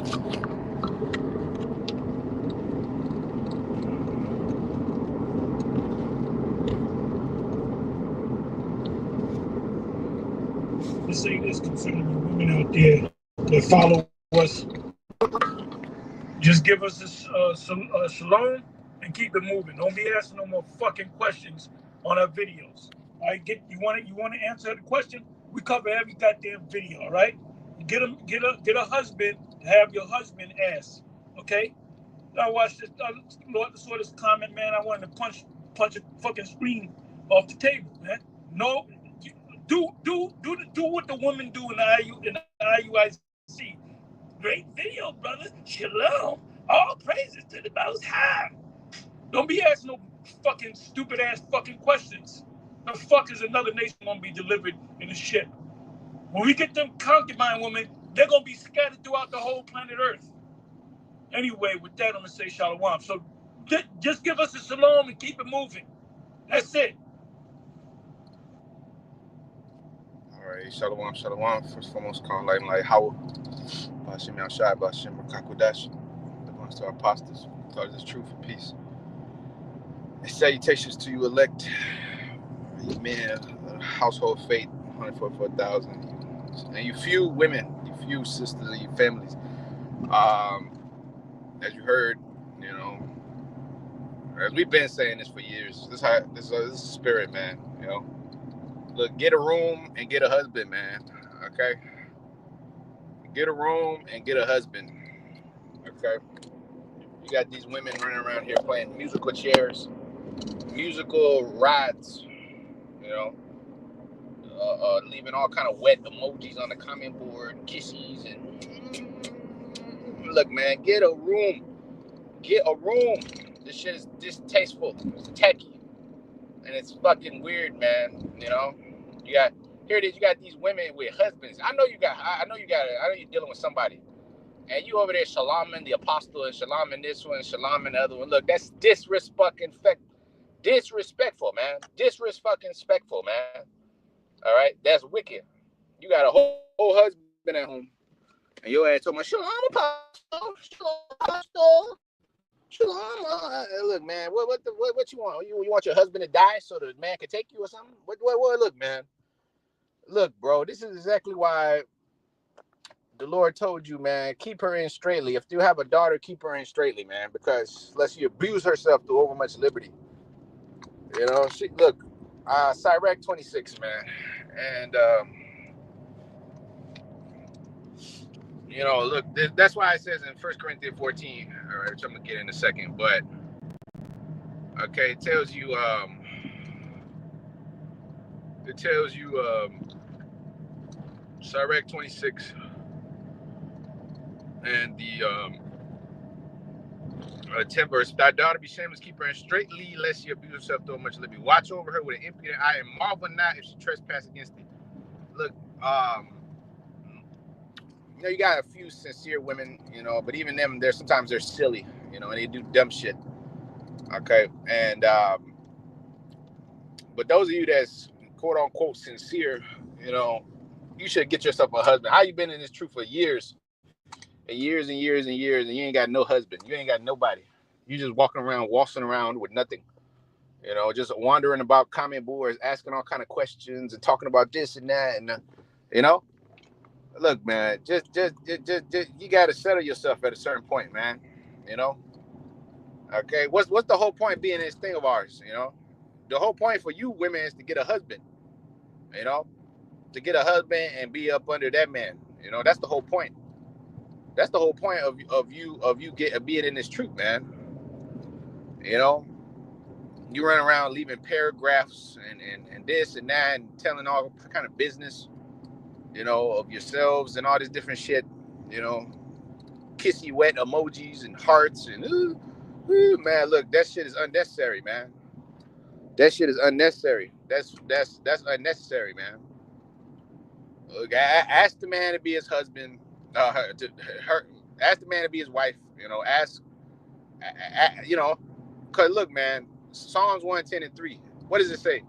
Let's say this concerning the women out there that follow us. Just give us a shalom and keep it moving. Don't be asking no more fucking questions on our videos. All right, you want to answer the question? We cover every goddamn video. All right, get a husband to have your husband ask. Okay. I watched this. I saw this comment, man. I wanted to punch a fucking screen off the table, man. No, do what the women do in the IUIC. Great video, brother. Shalom. All praises to the Most High. Don't be asking no fucking stupid ass fucking questions. The fuck is another nation gonna be delivered in a ship? When we get them concubine women, they're gonna be scattered throughout the whole planet Earth. Anyway, with that, I'm gonna say shalom. So just give us a shalom and keep it moving. That's it. All right, shalom, shalom. First and foremost, call like how Bashim Shite, Bashim Kakudash. Belongs to our apostles. Taught us truth and peace. And salutations to you, elect men, household faith, 144,000. And you few women, you few sisters, and your families. As you heard, you know, as we've been saying this for years, this is spirit, man. You know, look, get a room and get a husband, man. Okay, get a room and get a husband. Okay, you got these women running around here playing musical chairs, musical rides. You know, leaving all kind of wet emojis on the comment board, kisses and. Look, man, get a room. Get a room. This shit is distasteful. It's tacky. And it's fucking weird, man. You know? Here it is, you got these women with husbands. I know you're dealing with somebody. And you over there shaloming the apostle and shaloming this one, shaloming the other one. Look, that's disrespectful, man. Disrespectful, man. All right? That's wicked. You got a whole husband at home. And your ass told me, shalom, apostle. Shalom. Look, man, what you want? You want your husband to die so the man can take you or something? What? Look, man. Look, bro, this is exactly why the Lord told you, man, keep her in straightly. If you have a daughter, keep her in straightly, man, because lest she abuse herself through overmuch liberty. You know, Sirach 26, man. And, you know, look, that's why it says in 1 Corinthians 14, all right, which I'm going to get in a second, but, okay, it tells you, Sirach 26, and the 10th verse, thy daughter be shameless, keep her in straightly, lest she abuse herself through much liberty. Watch over her with an impudent eye, and marvel not if she trespass against thee. Look, you know, you got a few sincere women, you know, but even them, sometimes they're silly, you know, and they do dumb shit. Okay, and but those of you that's quote unquote sincere, you know, you should get yourself a husband. How you been in this truth for years and years and years and years, and you ain't got no husband, you ain't got nobody. You just walking around with nothing, you know, just wandering about comment boards, asking all kind of questions and talking about this and that, and you know. Look, man, just you got to settle yourself at a certain point, man. You know. Okay, what's the whole point being this thing of ours? You know, the whole point for you women is to get a husband. You know, to get a husband and be up under that man. You know, that's the whole point. That's the whole point of you being in this truth, man. You know, you run around leaving paragraphs and this and that and telling all kind of business. You know, of yourselves and all this different shit, you know, kissy wet emojis and hearts and man, look, that shit is unnecessary, man. That shit is unnecessary. That's unnecessary, man. Look, ask the man to be his husband, ask the man to be his wife, you know, you know, cause look, man, Psalms 110:3. What does it say?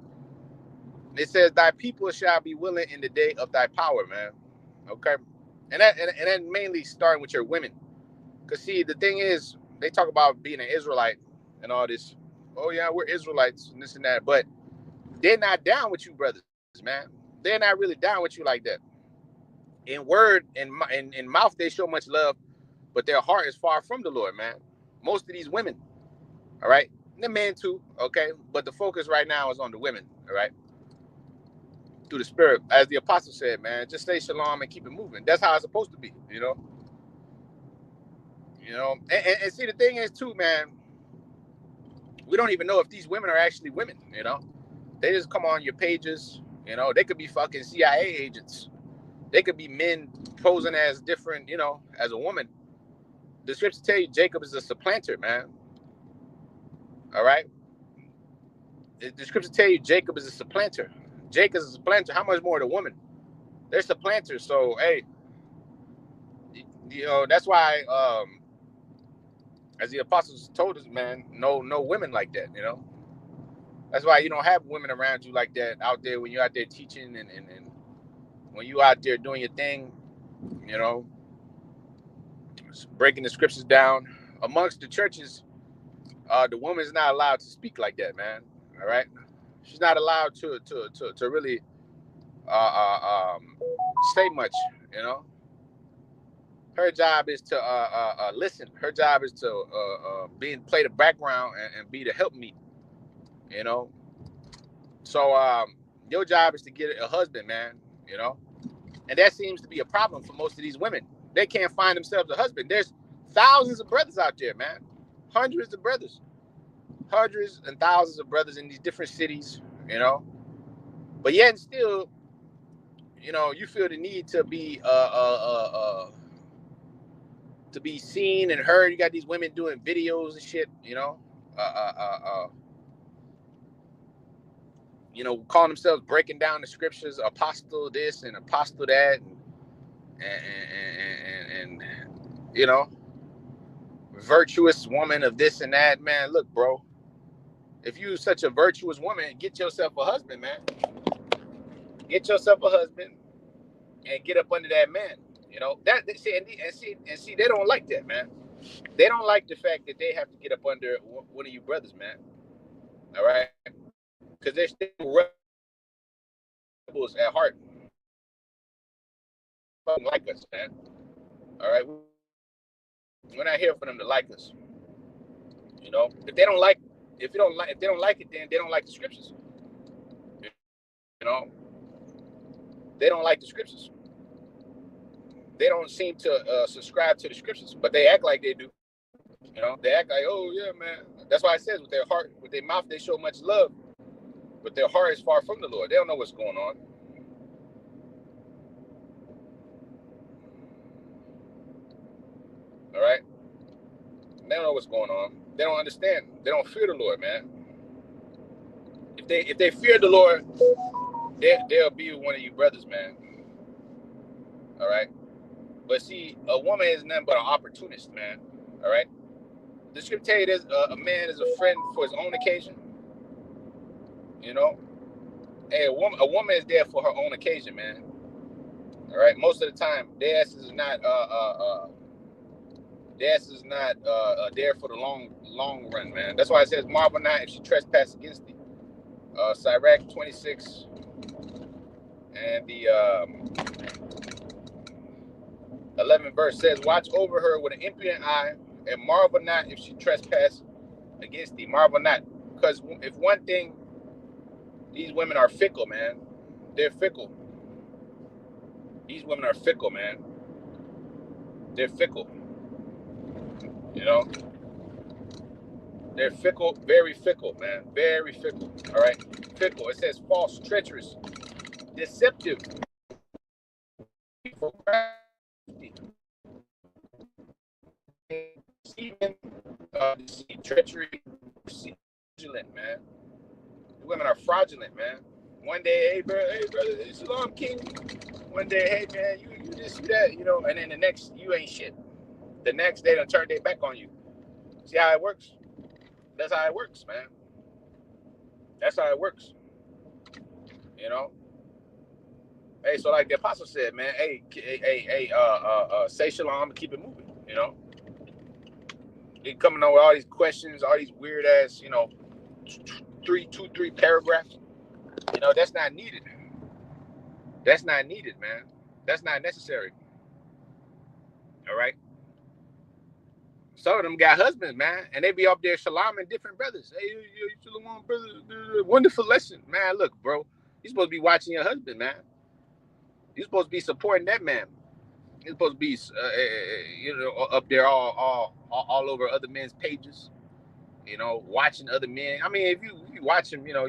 It says, thy people shall be willing in the day of thy power, man. Okay? And that mainly starting with your women. Because see, the thing is, they talk about being an Israelite and all this. Oh yeah, we're Israelites and this and that, but they're not down with you, brothers, man. They're not really down with you like that. In word and in mouth, they show much love, but their heart is far from the Lord, man. Most of these women, all right, and the men too, okay, but the focus right now is on the women, all right, through the Spirit, as the apostle said, man. Just say shalom and keep it moving. That's how it's supposed to be, you know. And see, the thing is too, man. We don't even know if these women are actually women, you know. They just come on your pages, you know. They could be fucking CIA agents. They could be men posing as different, you know, as a woman. The scriptures tell you Jacob is a supplanter, man. All right. The scriptures tell you Jacob is a supplanter. Jacob is a supplanter. How much more the woman? They're supplanters. So hey, you know, that's why as the apostles told us, man, no women like that, you know. That's why you don't have women around you like that out there when you're out there teaching and when you out there doing your thing, you know, breaking the scriptures down. Amongst the churches, the woman's not allowed to speak like that, man. All right, she's not allowed to really say much. You know, her job is to listen. Her job is to play the background and be the helpmeet. You know, so your job is to get a husband, man. You know, and that seems to be a problem for most of these women. They can't find themselves a husband. There's thousands of brothers out there, man. Hundreds of brothers. Hundreds and thousands of brothers in these different cities, you know. But yet and still, you know, you feel the need to be seen and heard. You got these women doing videos and shit, you know. You know, calling themselves breaking down the scriptures, apostle this and apostle that, and you know, virtuous woman of this and that, man. Look, bro, if you're such a virtuous woman, get yourself a husband, man. Get yourself a husband and get up under that man. You know that see they don't like that, man. They don't like the fact that they have to get up under one of you brothers, man. All right, because they're still rebels at heart. Fucking like us, man. All right, we're not here for them to like us. You know, if they don't like it, then they don't like the scriptures. You know, they don't like the scriptures. They don't seem to subscribe to the scriptures, but they act like they do. You know, they act like, oh yeah, man. That's why it says with their heart, with their mouth, they show much love, but their heart is far from the Lord. They don't know what's going on. All right, they don't know what's going on. They don't understand. They don't fear the Lord, man. If they fear the Lord, they'll be one of you brothers, man. All right. But see, a woman is nothing but an opportunist, man. All right. The scripture tell you this: a man is a friend for his own occasion. You know, hey, a woman is there for her own occasion, man. All right. Most of the time, their ass is not there for the long run, man. That's why it says, "Marvel not if she trespass against thee." Sirach 26 and the 11th verse says, "Watch over her with an impudent eye, and marvel not if she trespass against thee." Marvel not, because if one thing, these women are fickle, man. They're fickle. These women are fickle, man. They're fickle. You know, they're fickle, very fickle, man. Very fickle. All right, fickle. It says false, treacherous, deceptive, deceiving, treachery, fraudulent, man. The women are fraudulent, man. One day, hey brother, Shalom King. One day, hey man, you this, you that, you know, and then the next, you ain't shit. The next day, they'll turn their back on you. See how it works? That's how it works, man. That's how it works. You know. Hey, so like the apostle said, man, say shalom and keep it moving. You know. They coming on with all these questions, all these weird ass, you know, three paragraphs. You know, that's not needed. That's not needed, man. That's not necessary. All right. Some of them got husbands, man, and they be up there shaloming different brothers. Hey, you shalom, brother. Wonderful lesson, man. Look, bro, you supposed to be watching your husband, man. You're supposed to be supporting that man. You're supposed to be, you know, up there all over other men's pages. You know, watching other men. I mean, if you watch them, you know,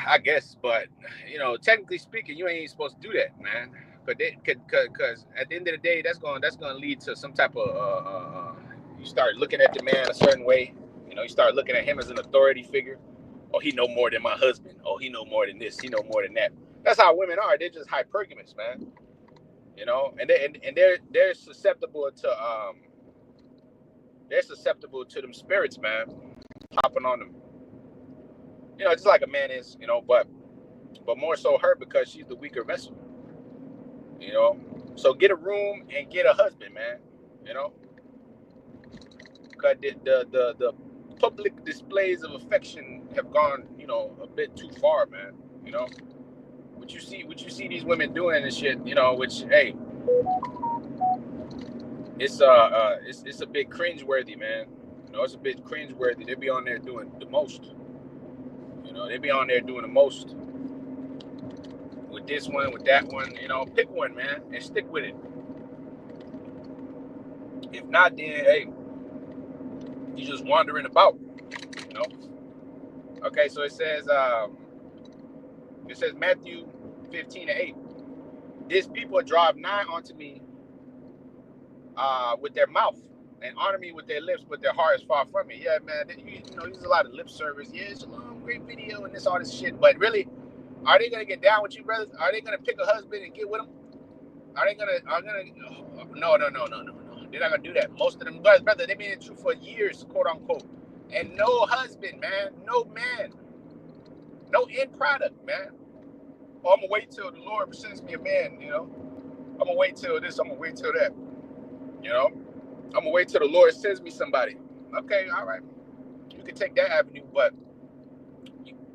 I guess, but you know, technically speaking, you ain't supposed to do that, man. Because at the end of the day, that's going to lead to some type of you start looking at the man a certain way. You know, you start looking at him as an authority figure. Oh, he know more than my husband. Oh, he know more than this. He know more than that. That's how women are. They're just hypergamous, man. You know, and they're susceptible to them spirits, man, hopping on them. You know, just like a man is. You know, but more so her because she's the weaker vessel. You know, so get a room and get a husband, man. You know, because the public displays of affection have gone, you know, a bit too far, man. You know, what you see these women doing and shit. You know, which hey, it's a bit cringeworthy, man. You know, it's a bit cringeworthy. They be on there doing the most. You know, they be on there doing the most. With this one, with that one, you know, pick one, man, and stick with it. If not, then hey, you just wandering about, you know. Okay, so it says Matthew 15:8. These people drive nigh unto me with their mouth and honor me with their lips, but their heart is far from me. Yeah, man, you know, there's a lot of lip service. Yeah, shalom, great video, and all this shit. But really, are they gonna get down with you, brothers? Are they gonna pick a husband and get with them? Are they gonna? No. They're not gonna do that. Most of them brothers, they've been in truth for years, quote unquote, and no husband, man, no man, no end product, man. Oh, I'm gonna wait till the Lord sends me a man, you know. I'm gonna wait till this. I'm gonna wait till that, you know. I'm gonna wait till the Lord sends me somebody. Okay, all right. You can take that avenue, but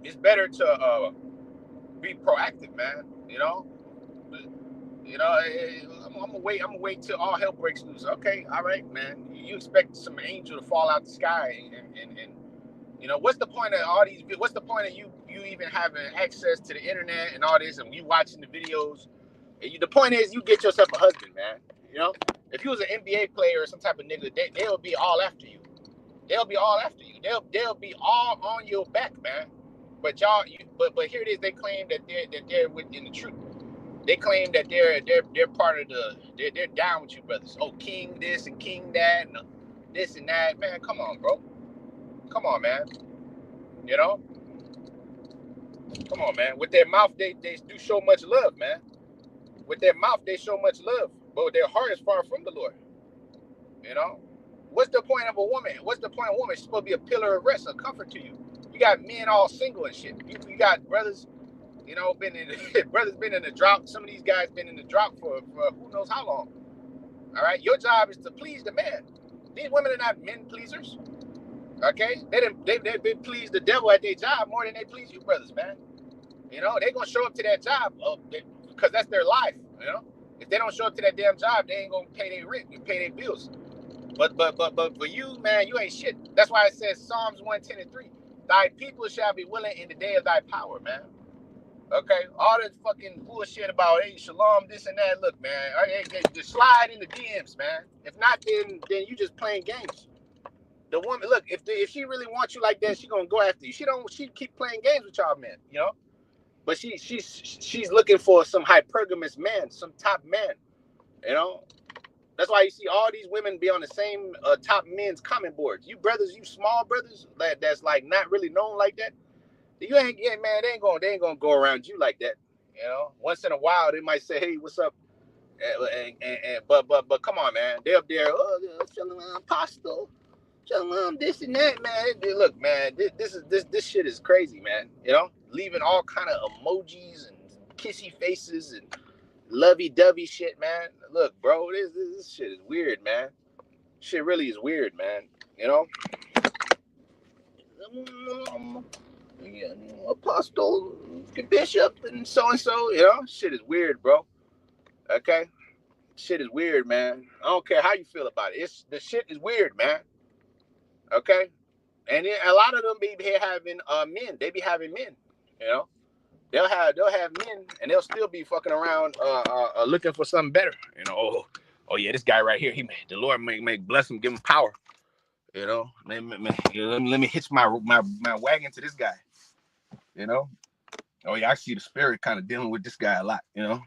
it's better to be proactive, man. You know. You know, I'm gonna wait till all hell breaks loose. Okay, all right, man. You expect some angel to fall out the sky, and you know, what's the point of all these? What's the point of you even having access to the internet and all this, and you watching the videos? The point is, you get yourself a husband, man. You know, if you was an NBA player or some type of nigga, they'll be all after you. They'll be all after you. They'll be all on your back, man. But but here it is. They claim that they're within the truth. They claim that they're part of they're down with you brothers. Oh, king this and king that and this and that. Man, come on, bro. Come on, man. You know? Come on, man. With their mouth, they do show much love, man. With their mouth, they show much love. But with their heart is far from the Lord. You know? What's the point of a woman? What's the point of a woman? She's supposed to be a pillar of rest, a comfort to you. You got men all single and shit. You got brothers, you know, brothers been in the drought. Some of these guys been in the drought for who knows how long. All right, your job is to please the man. These women are not men pleasers. Okay, they please the devil at their job more than they please you, brothers, man. You know, they gonna show up to that job because that's their life. You know, if they don't show up to that damn job, they ain't gonna pay their rent and pay their bills. But for you, man, you ain't shit. That's why it says Psalms 110:3. Thy people shall be willing in the day of thy power, man. Okay, all this fucking bullshit about hey shalom, this and that. Look, man, just slide in the DMs, man. If not, then you just playing games. The woman, look, if she really wants you like that, she gonna go after you. She keep playing games with y'all, men, you know. But she's looking for some hypergamous man, some top man, you know. That's why you see all these women be on the same top men's comment boards. You brothers, you small brothers that's like not really known like that. You ain't, yeah, man. They ain't gonna go around you like that. You know, once in a while they might say, "Hey, what's up?" But come on, man. They up there, oh, shalom, apostle, shalom, this and that, man. Look, man, this shit is crazy, man. You know, leaving all kind of emojis and kissy faces and lovey-dovey shit, man. Look, bro, this shit is weird, man. Shit really is weird, man. You know? Apostle, bishop, and so, you know? Shit is weird, bro. Okay? Shit is weird, man. I don't care how you feel about it. The shit is weird, man. Okay? And then a lot of them be here having men. They be having men, you know? They'll have men, and they'll still be fucking around looking for something better. You know, oh yeah, this guy right here, the Lord may bless him, give him power. You know, let me hitch my wagon to this guy. You know, oh yeah, I see the Spirit kind of dealing with this guy a lot. You know,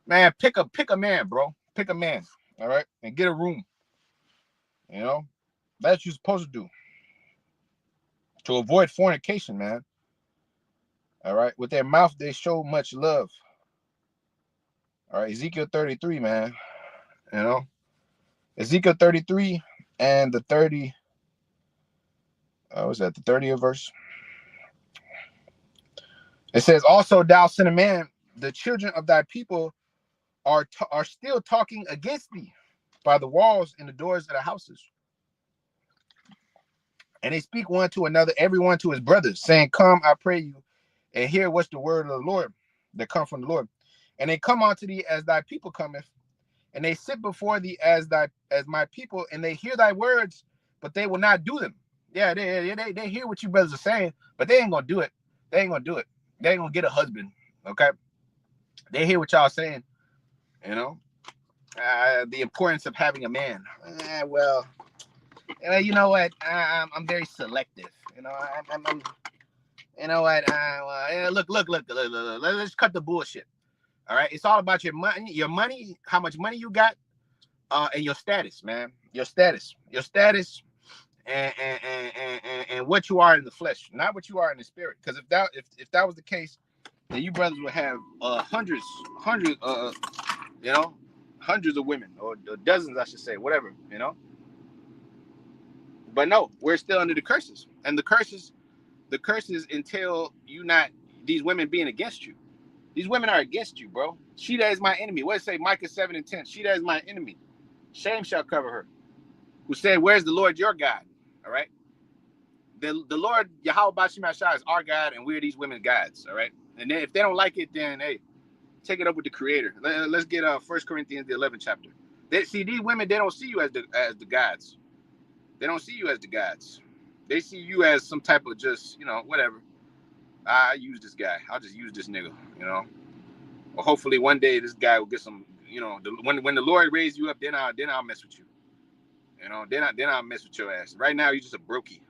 man, pick a man, bro. Pick a man, all right, and get a room. You know, that's what you're supposed to do to avoid fornication, man. All right, with their mouth they show much love. All right, Ezekiel 33, man. You know, Ezekiel 33 and the 30. Was that the 30th verse? It says, "Also, thou son of man, the children of thy people are still talking against thee by the walls and the doors of the houses. And they speak one to another, everyone to his brothers, saying, Come, I pray you, and hear what's the word of the Lord that come from the Lord. And they come unto thee as thy people cometh, and they sit before thee as my people, and they hear thy words, but they will not do them." Yeah, they hear what you brothers are saying, but they ain't gonna do it. They ain't gonna do it. They ain't gonna get a husband. Okay, they hear what y'all saying. You know, the importance of having a man. Well, you know what? I'm very selective. You know, I'm you know what? Look. Let's cut the bullshit. All right, it's all about your money, how much money you got, and your status, man. Your status, and what you are in the flesh, not what you are in the spirit. Because if that was the case, then you brothers would have hundreds, you know, hundreds of women, or dozens, I should say, whatever, you know. But no, we're still under the curses, and the curses entail these women being against you. These women are against you, bro. She that is my enemy. What does it say? Micah 7:10. She that is my enemy, shame shall cover her. Who said, "Where's the Lord your God?" All right. The Lord Yahweh Bashim Ashai is our God, and we're these women's gods. All right. And then if they don't like it, then hey, take it up with the Creator. Let's get 1 Corinthians the 11th chapter. These women, they don't see you as the gods. They don't see you as the gods. They see you as some type of just, you know, whatever. I use this guy. I'll just use this nigga, you know. Or hopefully one day this guy will get some, you know, when the Lord raised you up, then I'll mess with you. You know, then I'll mess with your ass. Right now, you're just a brokey.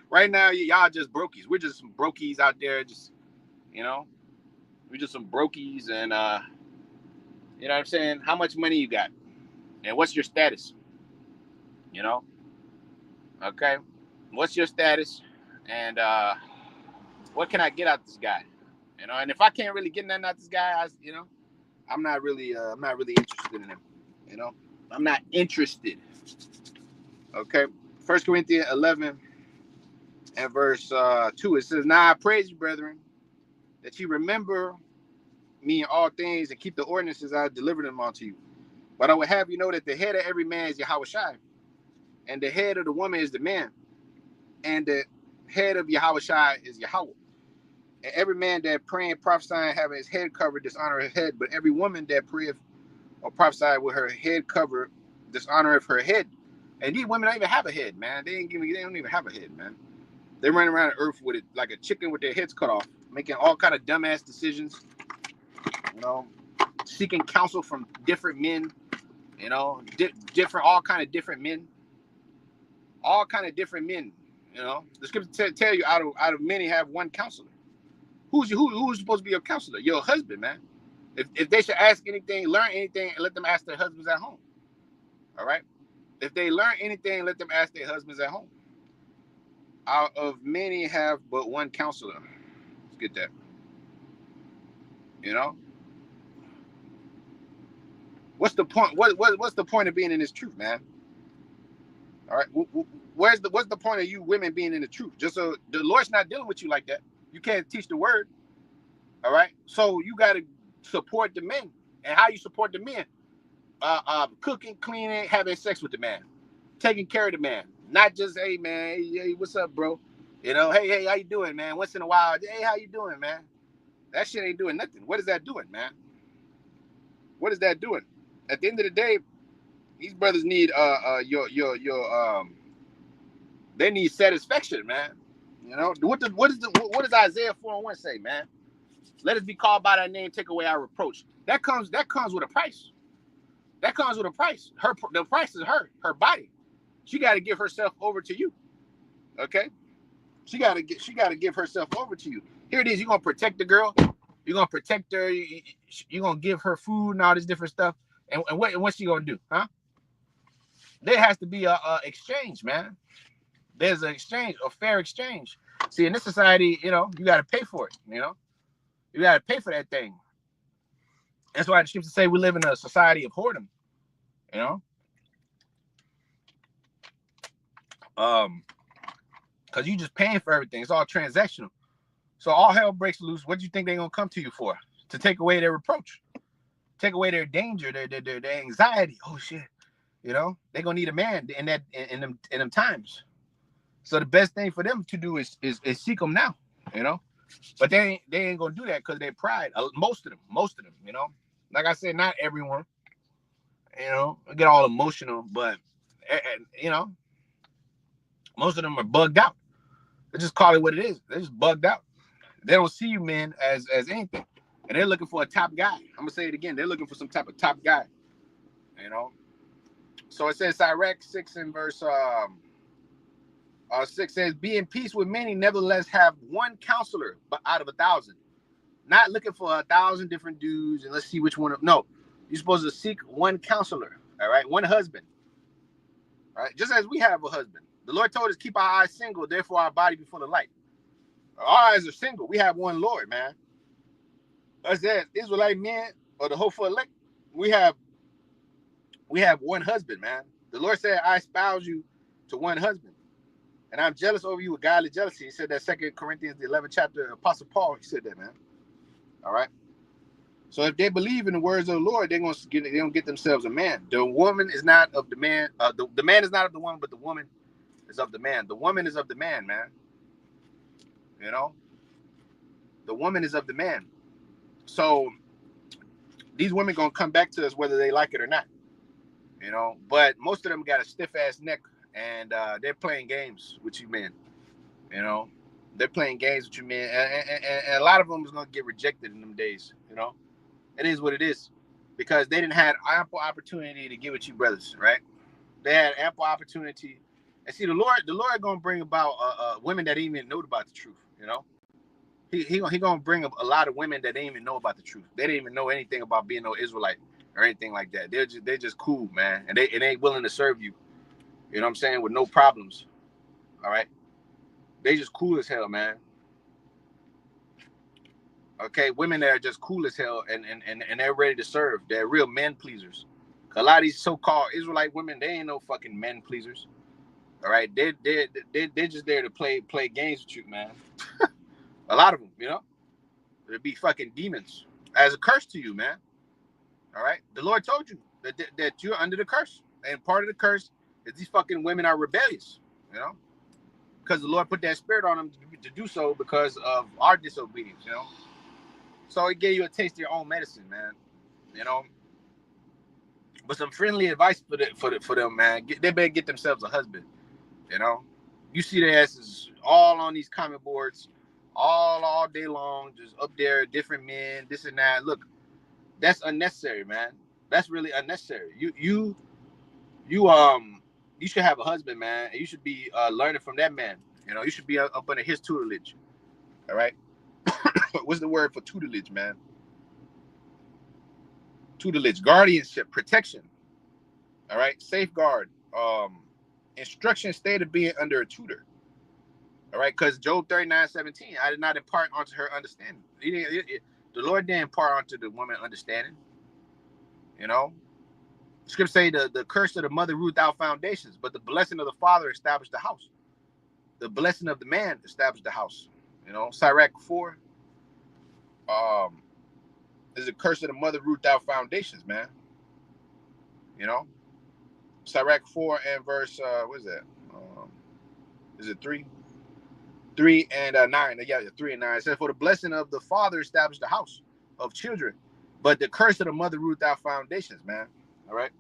Right now, y'all just brokies. We're just some brokies out there, just, you know. We're just some brokies, and you know what I'm saying? How much money you got? And what's your status? You know? Okay. What's your status? And what can I get out of this guy? You know, and if I can't really get nothing out of this guy, you know, I'm not really interested in him. You know, I'm not interested. Okay. 1 Corinthians 11 and verse 2, it says, "Now I praise you, brethren, that you remember me in all things and keep the ordinances I delivered them unto you. But I would have you know that the head of every man is Yahweh Shai, and the head of the woman is the man, and the head of Yahweh Shai is Yahweh. And every man that praying, prophesying, having his head covered, dishonor his head. But every woman that prayeth or prophesy with her head covered, dishonor of her head." And these women don't even have a head, man. They don't even have a head, man. They run around the earth with it like a chicken with their heads cut off, making all kind of dumbass decisions. You know, seeking counsel from different men. You know, all kind of different men. All kind of different men. You know, the scripture tell you out of many have one counselor. Who's supposed to be your counselor? Your husband, man. If they should ask anything, learn anything, and let them ask their husbands at home. All right? If they learn anything, let them ask their husbands at home. Out of many have but one counselor. Let's get that. You know? What's the point? What's the point of being in this truth, man? All right? What's the point of you women being in the truth? Just so the Lord's not dealing with you like that. You can't teach the word. All right? So you got to support the men. And how you support the men? cooking, cleaning, having sex with the man, taking care of the man. Not just, hey man, hey, what's up, bro? You know, hey, how you doing, man? Once in a while, hey, how you doing, man? That shit ain't doing nothing. What is that doing, man? What is that doing? At the end of the day, these brothers need they need satisfaction, man. You know, what does Isaiah 4:1 say, man? Let us be called by thy name, take away our reproach. That comes with a price. That comes with a price. The price is her body. She got to give herself over to you. Okay? She got to give herself over to you. Here it is. You're going to protect the girl. You're going to protect her. You're going to give her food and all this different stuff. And what's she going to do? Huh? There has to be a exchange, man. There's an exchange, a fair exchange. See, in this society, you know, you got to pay for it, you know. You got to pay for that thing. That's why the scriptures say we live in a society of whoredom, you know. Because you just paying for everything. It's all transactional. So all hell breaks loose. What do you think they're going to come to you for? To take away their reproach. Take away their danger, their anxiety. Oh, shit. You know, they're going to need a man in them times. So the best thing for them to do is seek them now, you know. But they ain't gonna do that because their pride. Most of them, you know. Like I said, not everyone, you know. Get all emotional, but you know, most of them are bugged out. They just call it what it is. They're just bugged out. They don't see you, men, as anything, and they're looking for a top guy. I'm gonna say it again. They're looking for some type of top guy, you know. So it says Sirach 6 and verse 6 says, be in peace with many, nevertheless have one counselor, but out of 1,000. Not looking for 1,000 different dudes and let's see which one. No, you're supposed to seek one counselor, all right? One husband, all right? Just as we have a husband. The Lord told us, keep our eyes single, therefore our body be full of light. Our eyes are single. We have one Lord, man. Us as Israelite men or the hopeful elect, we have one husband, man. The Lord said, I espouse you to one husband. And I'm jealous over you with godly jealousy. He said that 2 Corinthians, the 11th chapter, Apostle Paul, he said that, man. All right. So if they believe in the words of the Lord, they're gonna get themselves a man. The woman is not of the man. The man is not of the woman, but the woman is of the man. The woman is of the man, man. You know, the woman is of the man. So these women gonna come back to us whether they like it or not. You know, but most of them got a stiff ass neck. And they're playing games with you men, you know. They're playing games with you men, and a lot of them is gonna get rejected in them days, you know. It is what it is, because they didn't have ample opportunity to get with you brothers, right? They had ample opportunity, and see the Lord gonna bring about women that didn't even know about the truth, you know. He gonna bring up a lot of women that didn't even know about the truth. They didn't even know anything about being no Israelite or anything like that. They're just cool, man, and they ain't willing to serve you. You know what I'm saying? With no problems. All right. They just cool as hell, man. Okay. Women that are just cool as hell and they're ready to serve. They're real men pleasers. A lot of these so-called Israelite women, they ain't no fucking men pleasers. All right. They're just there to play games with you, man. A lot of them, you know. They'll be fucking demons. As a curse to you, man. All right. The Lord told you that you're under the curse. And part of the curse is these fucking women are rebellious, you know. Because the Lord put that spirit on them to do so because of our disobedience, you know. So it gave you a taste of your own medicine, man. You know. But some friendly advice for them, man. They better get themselves a husband. You know. You see their asses all on these comment boards, all day long, just up there, different men, this and that. Look, that's unnecessary, man. That's really unnecessary. You should have a husband, man. And you should be learning from that man. You know, you should be up under his tutelage. All right. What's the word for tutelage, man? Tutelage, guardianship, protection. All right. Safeguard. Instruction state of being under a tutor. All right. Because Job 39:17, I did not impart unto her understanding. The Lord didn't impart unto the woman understanding. You know. Scripture say the curse of the mother root out foundations, but the blessing of the father established the house. The blessing of the man established the house. You know, Sirach 4. Is a curse of the mother root out foundations, man. You know, Sirach 4 and verse what is that? Is it 3? 3 and 9. Yeah, 3 and 9. It says, for the blessing of the father established the house of children, but the curse of the mother root out foundations, man. All right.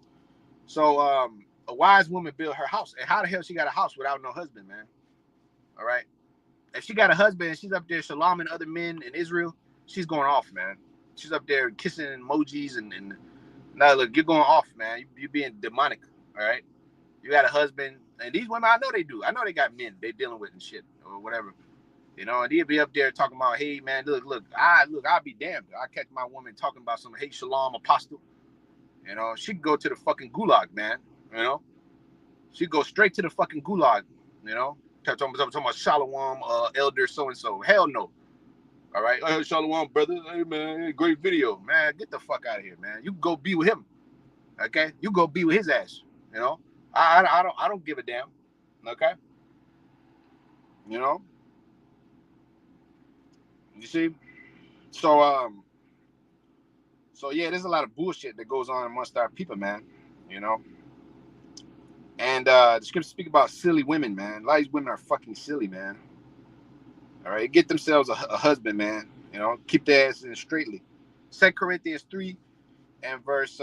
So a wise woman built her house. And how the hell she got a house without no husband, man? All right. If she got a husband and she's up there shaloming other men in Israel, she's going off, man. She's up there kissing emojis and now look, you're going off, man. You're being demonic. All right. You got a husband, and these women, I know they do. I know they got men they dealing with and shit or whatever. You know, and they'll be up there talking about, hey man, I'll be damned. I catch my woman talking about some hey shalom apostle. You know, she could go to the fucking gulag, man. You know, she go straight to the fucking gulag. You know, talking about shalom, elder so and so. Hell no. All right, hey, shalom, brother. Hey man, great video, man. Get the fuck out of here, man. You go be with him. Okay, you go be with his ass. You know, I don't give a damn. Okay, you know. You see, so yeah, there's a lot of bullshit that goes on amongst our people, man. You know, and the scriptures speak about silly women, man. A lot of these women are fucking silly, man. All right, get themselves a husband, man. You know, keep their ass in straightly. 2 Corinthians 3 and verse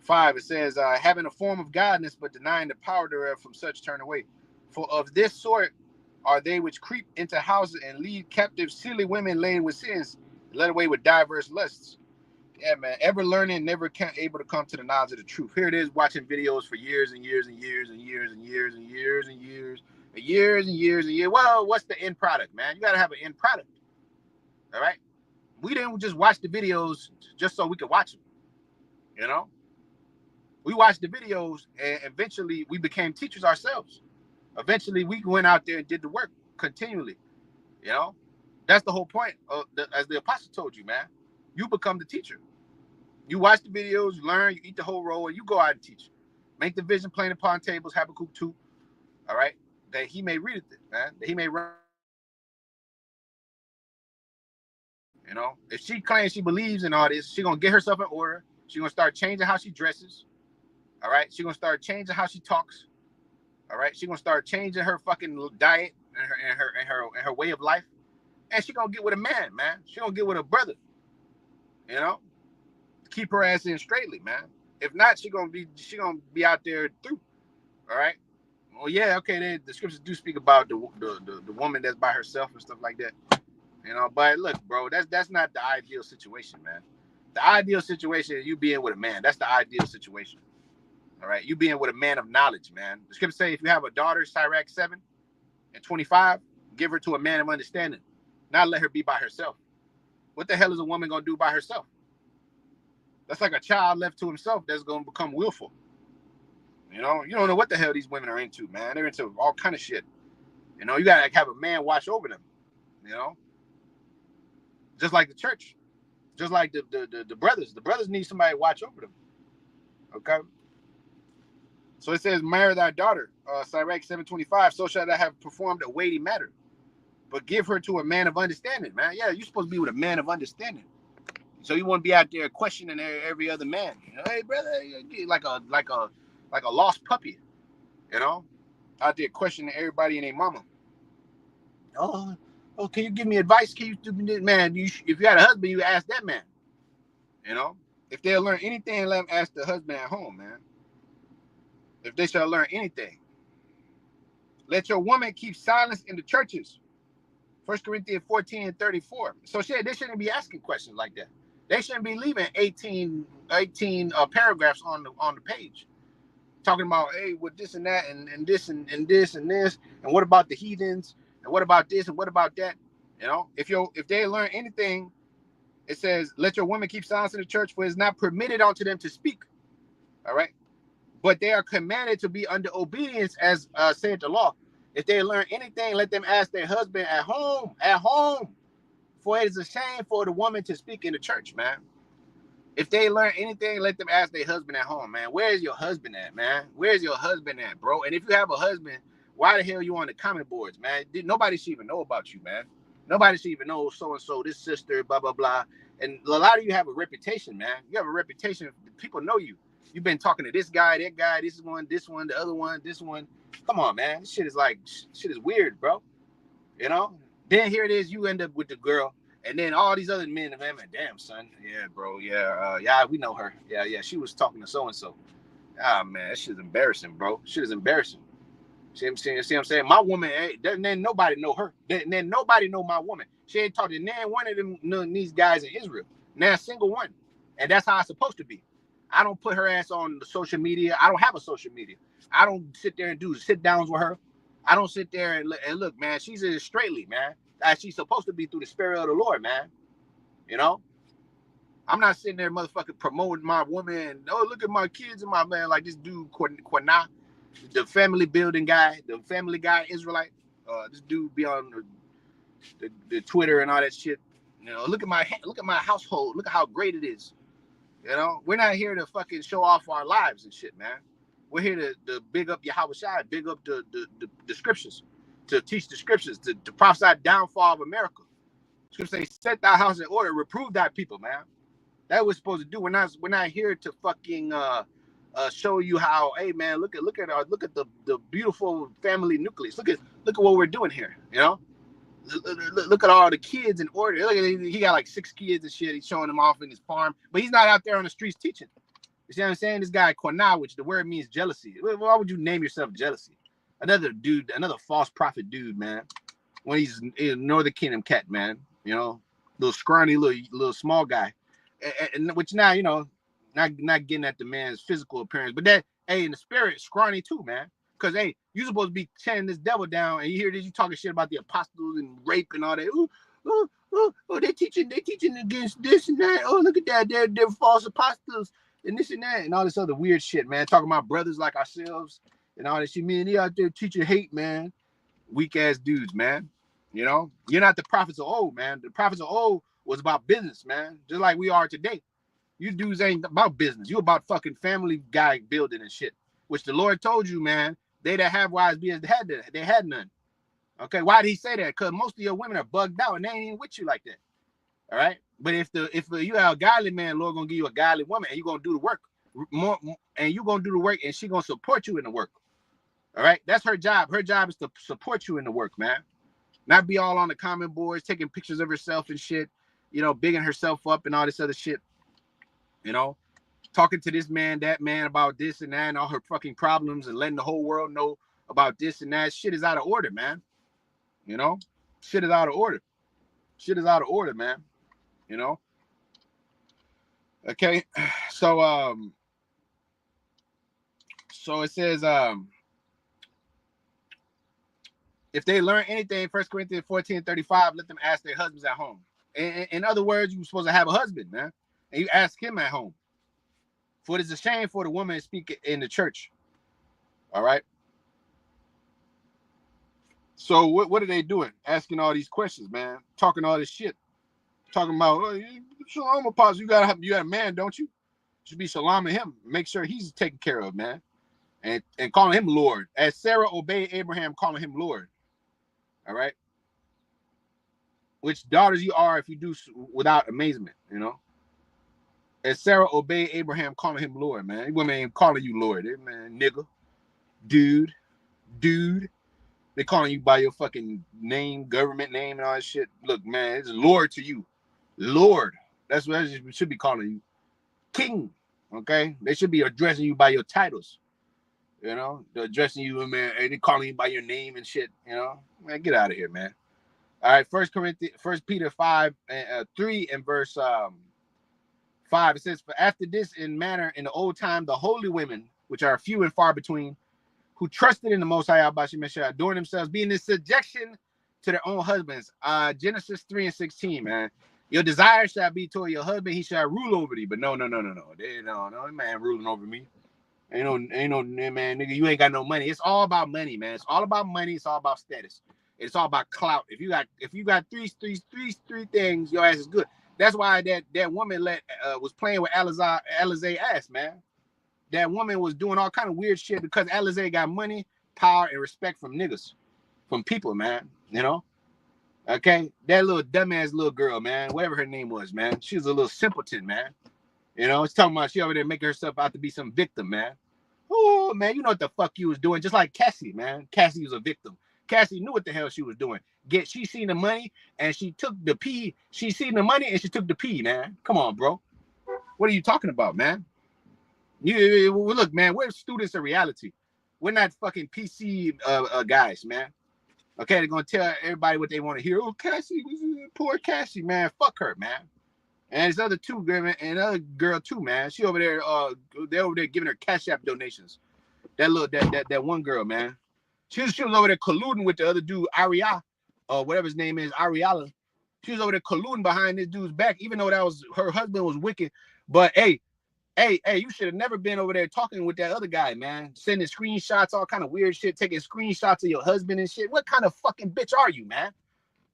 5, it says, having a form of godliness, but denying the power thereof, from such turn away. For of this sort are they which creep into houses and lead captive silly women laden with sins, led away with diverse lusts. Yeah, man. Ever learning, never able to come to the knowledge of the truth. Here it is, watching videos for years and years and years and years and years and years and years and years and years and years. Well, what's the end product, man? You got to have an end product. All right. We didn't just watch the videos just so we could watch them. You know, we watched the videos and eventually we became teachers ourselves. Eventually, we went out there and did the work continually. You know, that's the whole point of as the apostle told you, man. You become the teacher. You watch the videos, you learn, you eat the whole roll, and you go out and teach. Make the vision plain upon tables, Habakkuk 2. All right, that he may read it, man. That he may run. You know, if she claims she believes in all this, she's gonna get herself in order. She's gonna start changing how she dresses. All right, she's gonna start changing how she talks. All right, she's gonna start changing her fucking diet and her way of life, and she's gonna get with a man, man. She's gonna get with a brother. You know, keep her ass in straightly, man. If not, she's gonna be out there through. All right. Well, yeah, okay. The scriptures do speak about the woman that's by herself and stuff like that. You know, but look, bro, that's not the ideal situation, man. The ideal situation is you being with a man. That's the ideal situation. All right, you being with a man of knowledge, man. The scripture say if you have a daughter, Sirach 7 and 25, give her to a man of understanding. Not let her be by herself. What the hell is a woman gonna do by herself? That's like a child left to himself that's gonna become willful. You know, you don't know what the hell these women are into, man. They're into all kind of shit. You know, you gotta have a man watch over them. You know, just like the church, just like the brothers. The brothers need somebody to watch over them. Okay. So it says, marry thy daughter, Sirach 7:25, so shall thou have performed a weighty matter. But give her to a man of understanding, man. Yeah, you're supposed to be with a man of understanding. So you want to be out there questioning every other man. You know, hey brother, like a lost puppy, you know, out there questioning everybody and their mama. Oh, can you give me advice? Can you do this, man? If you had a husband, you ask that man. You know, if they'll learn anything, let them ask the husband at home, man. If they shall learn anything, let your woman keep silence in the churches. 1 Corinthians 14 and 34. So they shouldn't be asking questions like that. They shouldn't be leaving 18 paragraphs on the page talking about, hey, with this and that and this and this and this, and what about the heathens, and what about this and what about that. You know, if they learn anything, it says, let your women keep silence in the church, for it's not permitted unto them to speak. All right, but they are commanded to be under obedience, as said the law. If they learn anything, let them ask their husband at home. For it is a shame for the woman to speak in the church, man. If they learn anything, let them ask their husband at home, man. Where's your husband at, man? Where's your husband at, bro? And if you have a husband, why the hell are you on the comment boards, man? Nobody should even know about you, man. Nobody should even know so-and-so, this sister, blah, blah, blah. And a lot of you have a reputation, man. You have a reputation. People know you. You've been talking to this guy, that guy, this one, the other one, this one. Come on, man. This shit is like, shit is weird, bro. You know? Then here it is, you end up with the girl, and then all these other men, man, damn, son. Yeah, bro, yeah, we know her. Yeah, she was talking to so-and-so. Ah, man, that shit is embarrassing, bro. Shit is embarrassing. See what I'm saying? My woman, then nobody know her. Then nobody know my woman. She ain't talking to none one of them, none of these guys in Israel. Now, a single one. And that's how it's supposed to be. I don't put her ass on the social media. I don't have a social media. I don't sit there and do sit downs with her. I don't sit there and look, man, she's in straightly, man. As she's supposed to be through the spirit of the Lord, man. You know? I'm not sitting there motherfucking promoting my woman and, oh, look at my kids and my man, like this dude, Quana, the family building guy, the family guy Israelite. This dude be on the Twitter and all that shit. You know, look at my household. Look at how great it is. You know, we're not here to fucking show off our lives and shit, man. We're here to big up Yahweh Shai, big up the scriptures, to teach the scriptures, to prophesy downfall of America. Scripture say, set thy house in order, reprove thy people, man. That's what we're supposed to do. We're not here to fucking show you how, hey man, look at the beautiful family nucleus. Look at what we're doing here, you know? Look at all the kids in order. Look at, he got like 6 kids and shit. He's showing them off in his farm, but he's not out there on the streets teaching. You see what I'm saying? This guy Quana, which the word means jealousy. Why would you name yourself jealousy? Another dude, another false prophet dude, man. When he's in Northern Kingdom cat, man. You know, little scrawny, little small guy, and which now, you know, not getting at the man's physical appearance, but that, hey, in the spirit, scrawny too, man. Because, hey, you supposed to be tearing this devil down, and you hear this, you talking shit about the apostles and rape and all that. They're teaching against this and that. Oh, look at that, they're false apostles and this and that and all this other weird shit, man. Talking about brothers like ourselves and all this shit. Man, they out there teaching hate, man. Weak ass dudes, man. You know, you're not the prophets of old, man. The prophets of old was about business, man. Just like we are today. You dudes ain't about business. You about fucking family guy building and shit. Which the Lord told you, man. They that have wives be as they had none. Okay, why did he say that? Because most of your women are bugged out and they ain't even with you like that. All right. But if you have a godly man, Lord gonna give you a godly woman, and you're gonna do the work more, and you're gonna do the work, and she gonna support you in the work. All right, that's her job. Her job is to support you in the work, man. Not be all on the comment boards, taking pictures of herself and shit, you know, bigging herself up and all this other shit. You know, talking to this man, that man about this and that and all her fucking problems and letting the whole world know about this and that. Shit is out of order, man. You know, shit is out of order. Shit is out of order, man. You know. Okay, so it says if they learn anything, 1 Corinthians 14:35, let them ask their husbands at home. In other words, you're supposed to have a husband, man, and you ask him at home. For it is a shame for the woman to speak in the church. All right. So what are they doing? Asking all these questions, man. Talking all this shit. Talking about, oh, shalom apostle. You got a man, don't you? Should be shaloming him. Make sure he's taken care of, man. And calling him Lord. As Sarah obeyed Abraham, calling him Lord. All right. Which daughters you are if you do without amazement, you know. As Sarah obeyed Abraham, calling him Lord, man. Women ain't calling you Lord, man. Nigga, dude. They calling you by your fucking name, government name, and all that shit. Look, man, it's Lord to you. Lord. That's what they should be calling you. King. Okay? They should be addressing you by your titles. You know? They're addressing you, man. They calling you by your name and shit. You know? Man, get out of here, man. All right, 1 Peter 3 and verse 5. It says, for after this in manner in the old time, the holy women, which are few and far between, who trusted in the Most High, adorn themselves, being in subjection to their own husbands. Genesis 3:16, man. Your desire shall be toward your husband; he shall rule over thee. But no, no, man, ruling over me. Ain't no man, nigga. You ain't got no money. It's all about money, man. It's all about money. It's all about status. It's all about clout. If you got three things, your ass is good. That's why that woman was playing with Alizé ass, man. That woman was doing all kind of weird shit because Alizé got money, power, and respect from niggas, from people, man. You know? Okay? That little dumbass little girl, man, whatever her name was, man. She was a little simpleton, man. You know, it's talking about she over there making herself out to be some victim, man. Oh, man, you know what the fuck you was doing. Just like Cassie, man. Cassie was a victim. Cassie knew what the hell she was doing. She seen the money and she took the P. She seen the money and she took the P, man. Come on, bro. What are you talking about, man? Look, man, we're students of reality. We're not fucking PC guys, man. Okay, they're gonna tell everybody what they want to hear. Oh, Cassie, poor Cassie, man. Fuck her, man. And this other two girl and other girl too, man. She over there, they're over there giving her Cash App donations. That one girl, man. She was over there colluding with the other dude, Aria, whatever his name is, Ariala. She was over there colluding behind this dude's back, even though that was her husband was wicked. But hey, you should have never been over there talking with that other guy, man. Sending screenshots, all kind of weird shit, taking screenshots of your husband and shit. What kind of fucking bitch are you, man?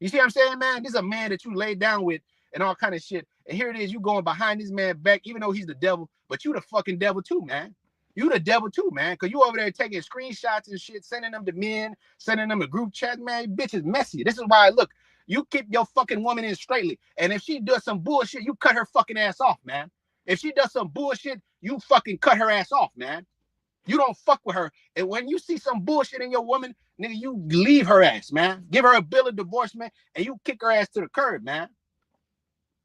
You see what I'm saying, man? This is a man that you laid down with and all kind of shit. And here it is, you going behind this man back, even though he's the devil, but you the fucking devil too, man. You the devil too, man. Because you over there taking screenshots and shit, sending them to men, sending them to group chat, man. Bitch is messy. This is why, look, you keep your fucking woman in straightly. And if she does some bullshit, you cut her fucking ass off, man. If she does some bullshit, you fucking cut her ass off, man. You don't fuck with her. And when you see some bullshit in your woman, nigga, you leave her ass, man. Give her a bill of divorcement and you kick her ass to the curb, man.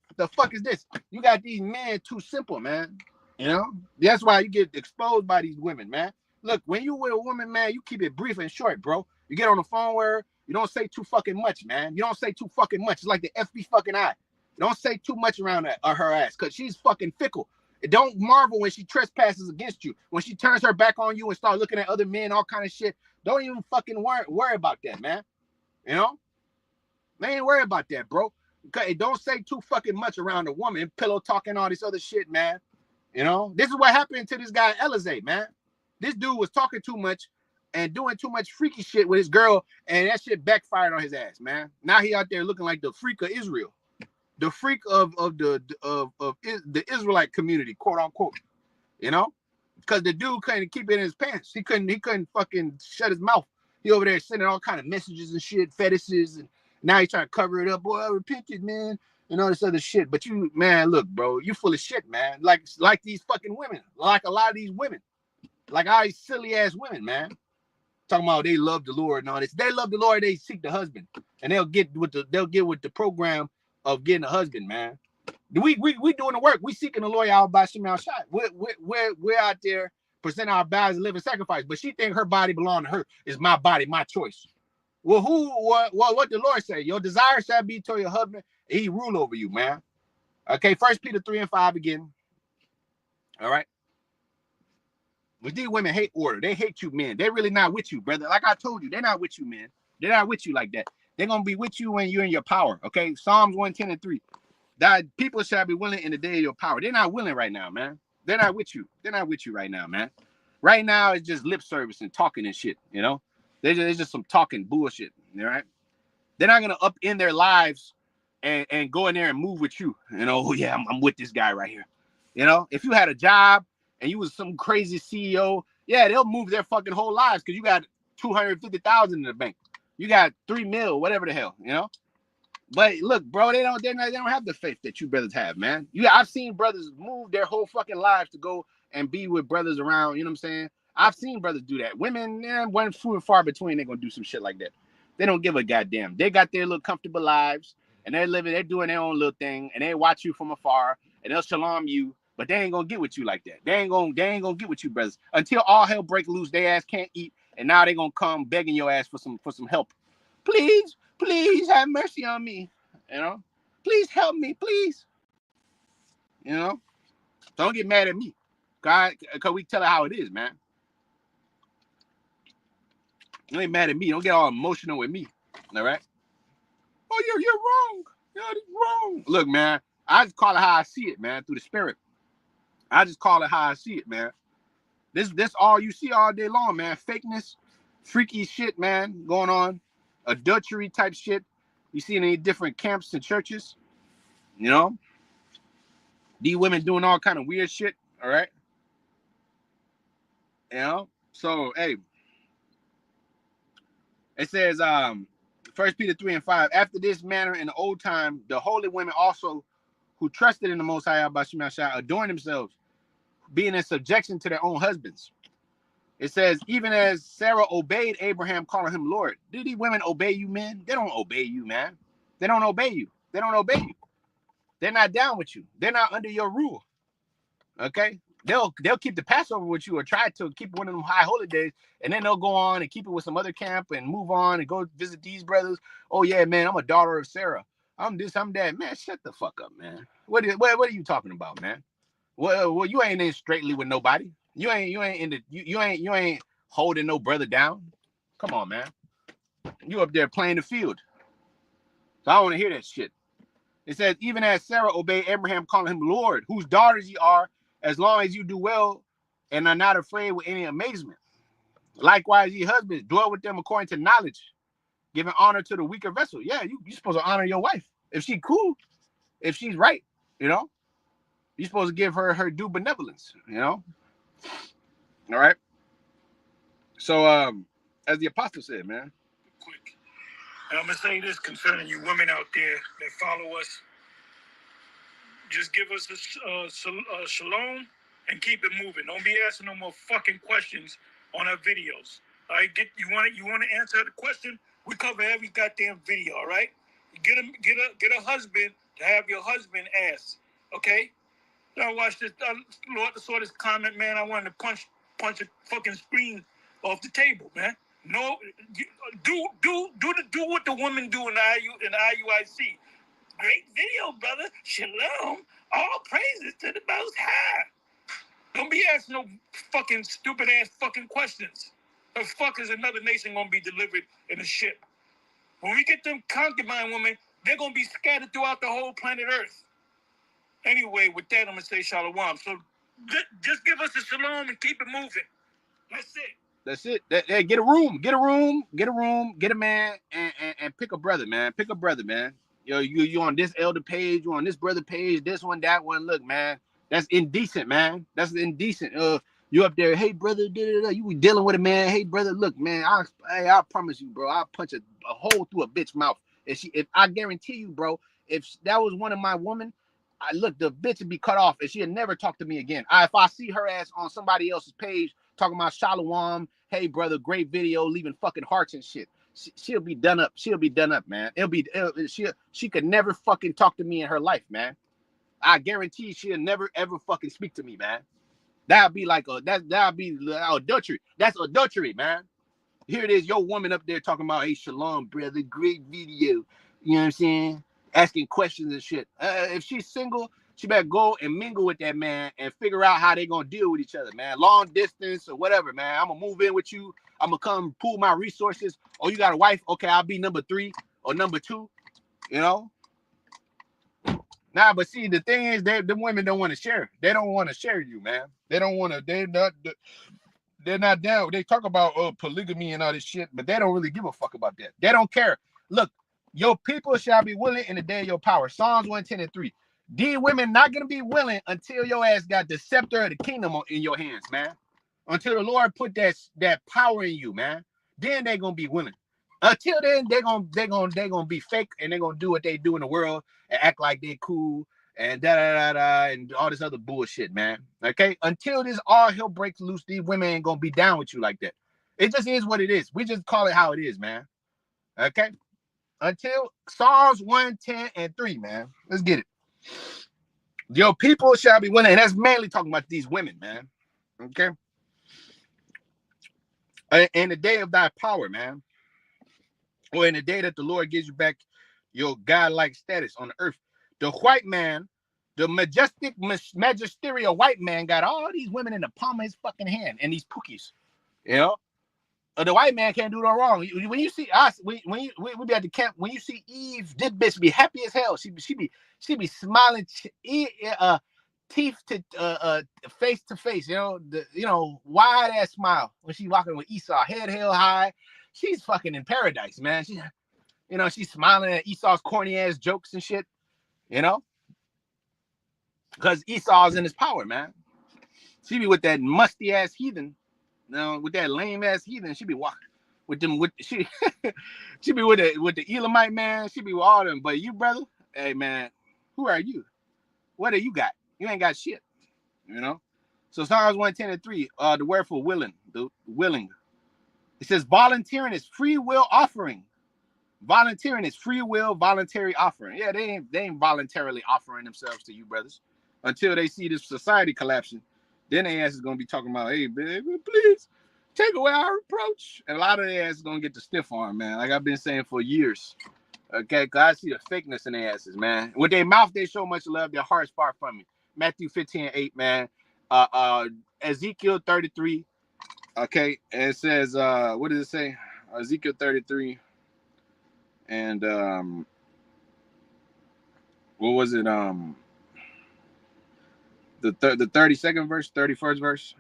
What the fuck is this? You got these men too simple, man. You know? That's why you get exposed by these women, man. Look, when you with a woman, man, you keep it brief and short, bro. You get on the phone with her, you don't say too fucking much, man. You don't say too fucking much. It's like the FB fucking eye. Don't say too much around her ass, because she's fucking fickle. Don't marvel when she trespasses against you. When she turns her back on you and start looking at other men, all kind of shit. Don't even fucking worry about that, man. You know? They ain't worry about that, bro. Don't say too fucking much around a woman. Pillow talking, all this other shit, man. You know? This is what happened to this guy, Elizé, man. This dude was talking too much and doing too much freaky shit with his girl, and that shit backfired on his ass, man. Now he out there looking like the freak of Israel. The freak of the Israelite community, quote unquote, you know, because the dude couldn't keep it in his pants. He couldn't fucking shut his mouth. He over there sending all kind of messages and shit, fetishes, and now he's trying to cover it up. Boy, I repented, man, and all this other shit. But you, man, look, bro, you full of shit, man. Like these fucking women, like a lot of these women, like all these silly ass women, man. Talking about they love the Lord and all this. They love the Lord, they seek the husband, and they'll get with the program of getting a husband, man. We doing the work. We seeking the Lord out by Shemal Shite. We're out there presenting our bodies as a living sacrifice. But she think her body belongs to her. It's my body, my choice. Well, what the Lord say? Your desire shall be to your husband, and he rule over you, man. Okay, 1 Peter 3:5 again. All right. But these women hate order. They hate you, men. They're really not with you, brother. Like I told you, they're not with you, man. They're not with you like that. They're gonna be with you when you're in your power. Okay, Psalms 110:3. That people shall be willing in the day of your power. They're not willing right now, man. They're not with you. They're not with you right now, man. Right now, it's just lip service and talking and shit, you know? There's just some talking bullshit, all right? They're not going to up in their lives and go in there and move with you. You know, oh, yeah, I'm with this guy right here. You know, if you had a job and you was some crazy CEO, yeah, they'll move their fucking whole lives because you got 250,000 in the bank. You got 3 mil, whatever the hell, you know? But look, bro, they don't have the faith that you brothers have, man. I've seen brothers move their whole fucking lives to go and be with brothers around. You know what I'm saying? I've seen brothers do that. Women, one few and far between, they're gonna do some shit like that. They don't give a goddamn. They got their little comfortable lives and they're doing their own little thing, and they watch you from afar and they'll shalom you, but they ain't gonna get with you like that. They ain't gonna get with you, brothers, until all hell break loose. Their ass can't eat, and now they gonna come begging your ass for some help. Please have mercy on me. You know, please help me, please. You know, don't get mad at me, God, because we tell her how it is, man. You ain't mad at me. Don't get all emotional with me. All right? Oh, you're wrong. You're wrong. Look, man, I just call it how I see it, man, through the spirit. I just call it how I see it, man. This all you see all day long, man. Fakeness, freaky shit, man, going on. Adultery type shit. You see in any different camps and churches, you know? These women doing all kind of weird shit, all right? You know? So, hey, it says, 1 Peter 3:5, after this manner in the old time, the holy women also who trusted in the Most High, adorn themselves, being in subjection to their own husbands. It says, even as Sarah obeyed Abraham, calling him Lord. Do these women obey you, men? They don't obey you, man. They don't obey you. They don't obey you. They're not down with you. They're not under your rule. Okay? They'll keep the Passover with you or try to keep one of them high holidays, and then they'll go on and keep it with some other camp and move on and go visit these brothers. Oh, yeah, man, I'm a daughter of Sarah. I'm this, I'm that. Man, shut the fuck up, man. What are you talking about, man? Well, you ain't in straightly with nobody. You ain't holding no brother down. Come on, man. You up there playing the field. So I don't want to hear that shit. It says, even as Sarah obeyed Abraham, calling him Lord, whose daughters ye are, as long as you do well and are not afraid with any amazement. Likewise, ye husbands, dwell with them according to knowledge, giving honor to the weaker vessel. Yeah, you're supposed to honor your wife. If she's cool, if she's right, you're supposed to give her due benevolence, All right. So, as the apostle said, man. Quick. And I'm going to say this concerning you women out there that follow us. Just give us a shalom and keep it moving. Don't be asking no more fucking questions on our videos. All right, you want to answer the question? We cover every goddamn video. All right, get a husband to have your husband ask. Okay, now watch this. Lord, I saw this comment, man. I wanted to punch a fucking screen off the table, man. No, do what the women do in IUIC. Great video, brother. Shalom. All praises to the Most High. Don't be asking no fucking stupid ass fucking questions. The fuck is another nation gonna be delivered in a ship? When we get them concubine women, they're gonna be scattered throughout the whole planet Earth. Anyway, with that, I'm gonna say shalom. So just give us a shalom and keep it moving. That's it. Hey, get a room, get a man, and pick a brother, man. Pick a brother, man. You on this elder page, you on this brother page, this one, that one. Look, man, that's indecent, man. That's indecent. You up there, hey brother, you be dealing with a man. Hey brother, look, man, I promise you, bro, I'll punch a hole through a bitch mouth. If I guarantee you, bro, if that was one of my women, the bitch would be cut off and she'll never talk to me again. If I see her ass on somebody else's page talking about shalom, hey brother, great video, leaving fucking hearts and shit. She'll be done up. She'll be done up, man. She could never fucking talk to me in her life, man. I guarantee she'll never ever fucking speak to me, man. That'd be adultery. That's adultery, man. Here it is, your woman up there talking about, hey, shalom, brother, great video. You know what I'm saying? Asking questions and shit. If she's single, she better go and mingle with that man and figure out how they're gonna deal with each other, man. Long distance or whatever, man. I'm gonna move in with you. I'm gonna come pool my resources. Oh, you got a wife? Okay, I'll be number 3 or number 2. Nah, but see, the thing is, the women don't want to share. They don't want to share you, man. They don't want to. They're not down. They talk about polygamy and all this shit, but they don't really give a fuck about that. They don't care. Look, your people shall be willing in the day of your power. Psalms 110:3. These women not gonna be willing until your ass got the scepter of the kingdom in your hands, man. Until the Lord put that power in you, man. Then they're gonna be willing. Until then, they're gonna be fake and they're gonna do what they do in the world and act like they're cool and and all this other bullshit, man. Okay? Until this all hell breaks loose, these women ain't gonna be down with you like that. It just is what it is. We just call it how it is, man. Okay? Until Psalms 110:3, man. Let's get it. Your people shall be willing, and that's mainly talking about these women, man. Okay? In the day of thy power, man. Or in the day that the Lord gives you back your godlike status on the earth. The white man, the magisterial white man got all these women in the palm of his fucking hand and these pookies. The white man can't do no wrong. When you see us, we be at the camp. When you see Eve, this bitch be happy as hell. She be smiling, teeth to face to face. Wide ass smile when she walking with Esau, head held high. She's fucking in paradise, man. She's smiling at Esau's corny ass jokes and shit. Because Esau's in his power, man. She be with that musty ass heathen. With that lame ass heathen, she be walking with them. She be with the Elamite man. She be with all them. But you, brother, hey man, who are you? What do you got? You ain't got shit. You know? So Psalms 110:3, the word for willing, the willing. It says volunteering is free will offering. Volunteering is free will, voluntary offering. Yeah, they ain't voluntarily offering themselves to you, brothers, until they see this society collapsing. Then their ass is gonna be talking about, hey, baby, please take away our reproach. And a lot of their ass is gonna get the stiff arm, man. Like I've been saying for years. Okay, cause I see the fakeness in their asses, man. With their mouth, they show much love. Their heart's far from me. Matthew 15:8, man. Ezekiel 33. Okay, and it says, what does it say? Ezekiel 33. And what was it? The 32nd verse, 31st verse.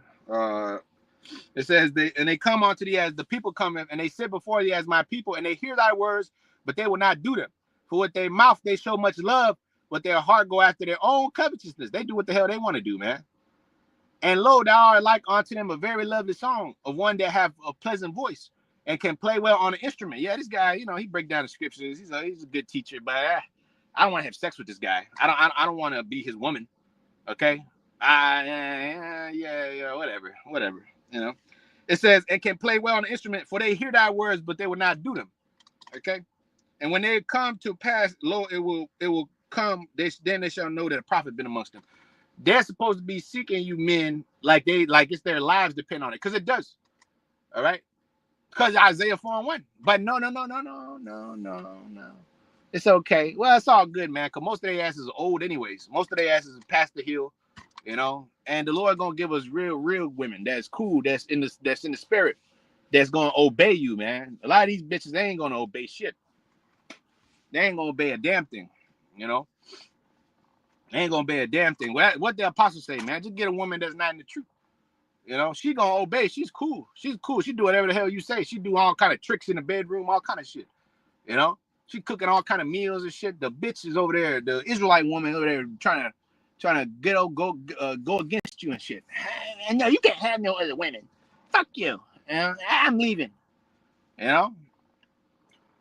It says they come unto thee as the people come in, and they sit before thee as my people, and they hear thy words, but they will not do them. For with their mouth they show much love, but their heart go after their own covetousness. They do what the hell they want to do, man. And lo, thou art like unto them a very lovely song of one that have a pleasant voice and can play well on an instrument. Yeah, this guy, you know, he break down the scriptures. He's a good teacher, but I don't want to have sex with this guy. I don't want to be his woman. Okay. Yeah, whatever. You know, it says it can play well on an instrument, for they hear thy words, but they will not do them. Okay. And when they come to pass, lo, it will come. Then they shall know that a prophet been amongst them. They're supposed to be seeking you men like it's their lives depend on it, because it does. All right. Because Isaiah 4:1. But no. It's okay. Well, it's all good, man. Because most of their asses are old anyways. Most of their asses are past the hill, you know. And the Lord gonna give us real women that's cool, that's in the spirit, that's gonna obey you, man. A lot of these bitches, they ain't gonna obey shit. They ain't gonna obey a damn thing, you know. They ain't gonna obey a damn thing. What the apostles say, man? Just get a woman that's not in the truth. You know, she gonna obey. She's cool. She do whatever the hell you say. She do all kind of tricks in the bedroom, all kind of shit. You know, she cooking all kind of meals and shit. The bitch is over there, the Israelite woman over there trying to go against you and shit. And no, you can't have no other women. Fuck you. You know, I'm leaving. You know.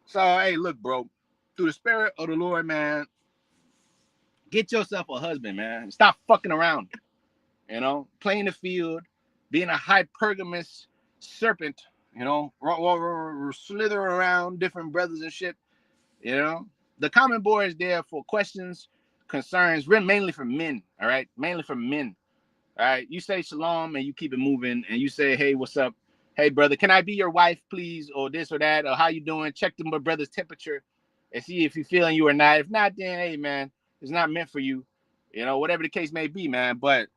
So hey, look, bro. Through the spirit of the Lord, man, get yourself a husband, man. Stop fucking around. You know, playing the field, being a hypergamous serpent, you know, slither around different brothers and shit. You know, the comment board is there for questions, concerns, mainly for men. All right, mainly for men. All right, you say shalom and you keep it moving, and you say, hey, what's up? Hey, brother, can I be your wife, please, or this or that, or how you doing? Check the brother's temperature and see if he's feeling you or not. If not, then hey, man, it's not meant for you. You know, whatever the case may be, man. But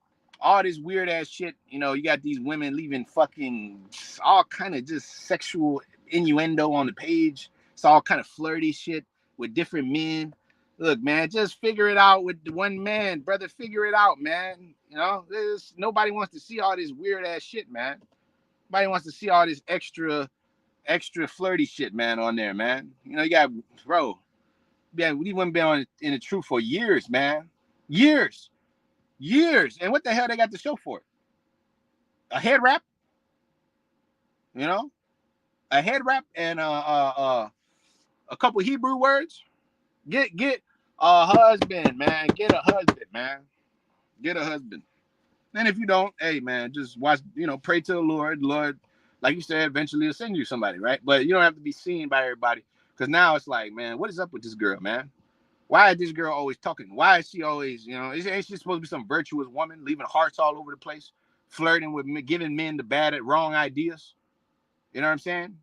all this weird ass shit, you know, you got these women leaving fucking all kind of just sexual innuendo on the page. It's all kind of flirty shit with different men. Look, man, just figure it out with the one man, brother. Figure it out, man. You know, nobody wants to see all this weird ass shit, man. Nobody wants to see all this extra flirty shit, man, on there, man. You know, you got, bro, yeah, we wouldn't been in the truth for years, man. Years. And what the hell they got to show for it? A head wrap, you know, a head wrap and a couple Hebrew words. Get a husband, man. Get a husband, man. Get a husband. And if you don't, hey, man, just watch, you know, pray to the Lord. Lord, like you said, eventually he'll send you somebody, right? But you don't have to be seen by everybody, because now it's like, man, what is up with this girl, man? Why is this girl always talking? Why is she always, you know, ain't she supposed to be some virtuous woman, leaving hearts all over the place, flirting with me, giving men the wrong ideas? You know what I'm saying?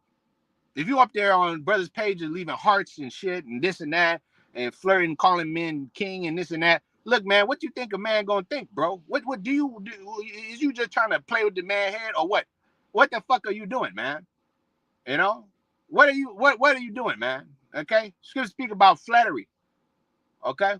If you up there on brothers' pages leaving hearts and shit and this and that and flirting, calling men king and this and that, look, man, what you think a man gonna think, bro? What do you do? Is you just trying to play with the man head or what? What the fuck are you doing, man? You know, what are you doing, man? Okay, scripture speak about flattery. Okay,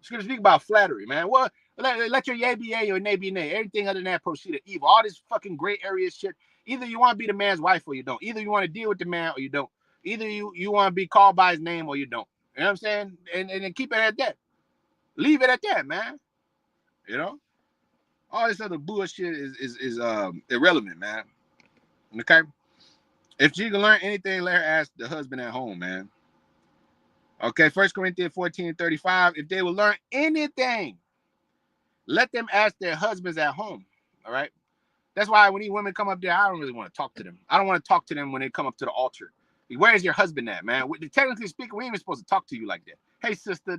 scripture speak about flattery, man. Well, let your yay be yay or nay be nay. Everything other than that proceed of evil. All this fucking gray area shit. Either you want to be the man's wife or you don't. Either you want to deal with the man or you don't. Either you want to be called by his name or you don't. You know what I'm saying? And keep it at that. Leave it at that, man. You know? All this other bullshit is irrelevant, man. Okay? If she can learn anything, let her ask the husband at home, man. Okay, 1 Corinthians 14:35. If they will learn anything, Let them ask their husbands at home. All right. That's why when these women come up there, I don't really want to talk to them. I don't want to talk to them when they come up to the altar. Where's your husband at, man? Technically speaking, we ain't even supposed to talk to you like that. Hey, sister,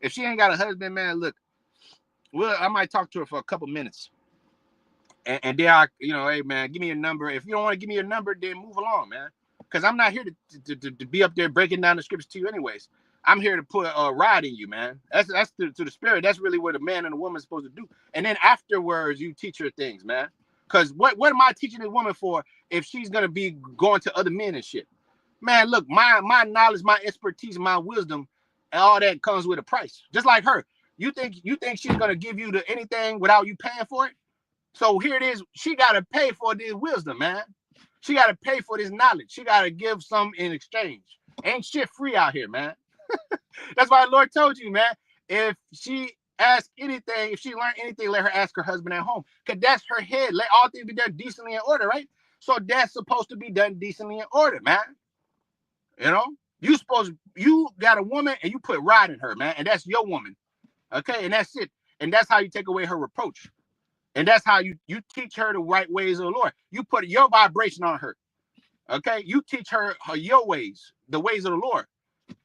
if she ain't got a husband, man, look, I might talk to her for a couple minutes. And then hey, man, give me your number. If you don't want to give me your number, then move along, man. Because I'm not here to be up there breaking down the scriptures to you anyways. I'm here to put a rod in you, man. That's to the spirit. That's really what a man and a woman is supposed to do. And then afterwards, you teach her things, man. Because what am I teaching this woman for if she's going to be going to other men and shit? Man, look, my knowledge, my expertise, my wisdom, and all that comes with a price. Just like her. You think she's going to give you anything without you paying for it? So here it is. She got to pay for this wisdom, man. She got to pay for this knowledge. She got to give some in exchange. Ain't shit free out here, man. That's why the Lord told you, man. If she asks anything, if she learned anything, let her ask her husband at home. Because that's her head. Let all things be done decently in order, right? So that's supposed to be done decently in order, man. You got a woman and you put rod in her, man. And that's your woman. Okay? And that's it. And that's how you take away her reproach. And that's how you teach her the right ways of the Lord. You put your vibration on her. Okay? You teach her your ways, the ways of the Lord.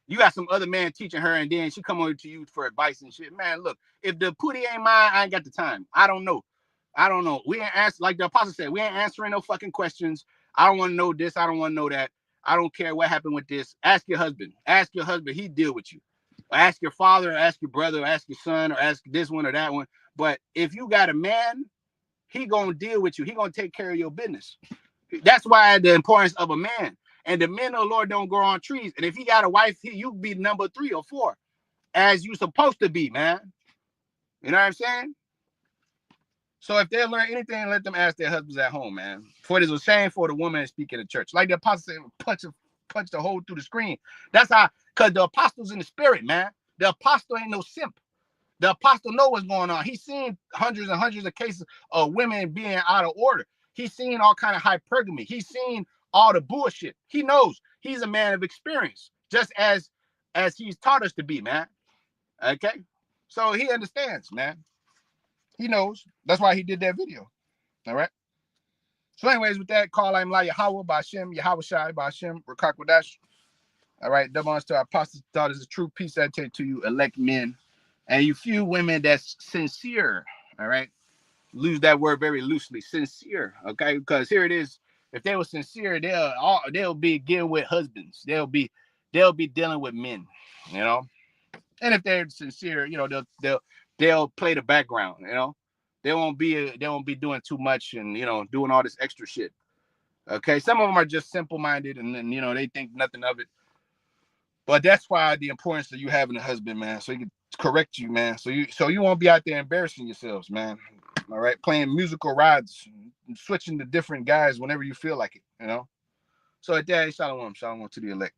You got some other man teaching her, and then she come over to you for advice and shit. Man, look, if the pootie ain't mine, I ain't got the time. I don't know. We ain't answer, like the apostle said, we ain't answering no fucking questions. I don't want to know this. I don't want to know that. I don't care what happened with this. Ask your husband. Ask your husband. He deal with you. Or ask your father, or ask your brother, or ask your son, or ask this one or that one. But if you got a man, he gonna deal with you. He gonna take care of your business. That's why the importance of a man. And the men of the Lord don't grow on trees. And if he got a wife, you be number 3 or 4, as you supposed to be, man. You know what I'm saying? So if they learn anything, let them ask their husbands at home, man. For it is a shame for the woman to speak in the church. Like the apostle said, punch the hole through the screen. That's how, because the apostle's in the spirit, man. The apostle ain't no simp. The apostle know what's going on. He's seen hundreds and hundreds of cases of women being out of order. He's seen all kind of hypergamy. He's seen all the bullshit. He knows. He's a man of experience, just as he's taught us to be, man. Okay? So he understands, man. He knows. That's why he did that video. All right? So anyways, with that, call I'm La Yahweh, Ba'Shem, Yahweh Shai, Ba'Shem, Rakakwadash. All right, double honors to our apostles' daughters, a true peace I take to you, elect men. And you few women that's sincere, all right? Lose that word very loosely, sincere, okay? Because here it is. If they were sincere, they'll be dealing with husbands. They'll be dealing with men, you know. And if they're sincere, they'll play the background, you know. They won't be doing too much and doing all this extra shit. Okay, some of them are just simple-minded and then they think nothing of it. But that's why the importance of you having a husband, man, so he can correct you, man. So you won't be out there embarrassing yourselves, man. All right, playing musical rides, and switching to different guys whenever you feel like it, So at that, shalom to the elect.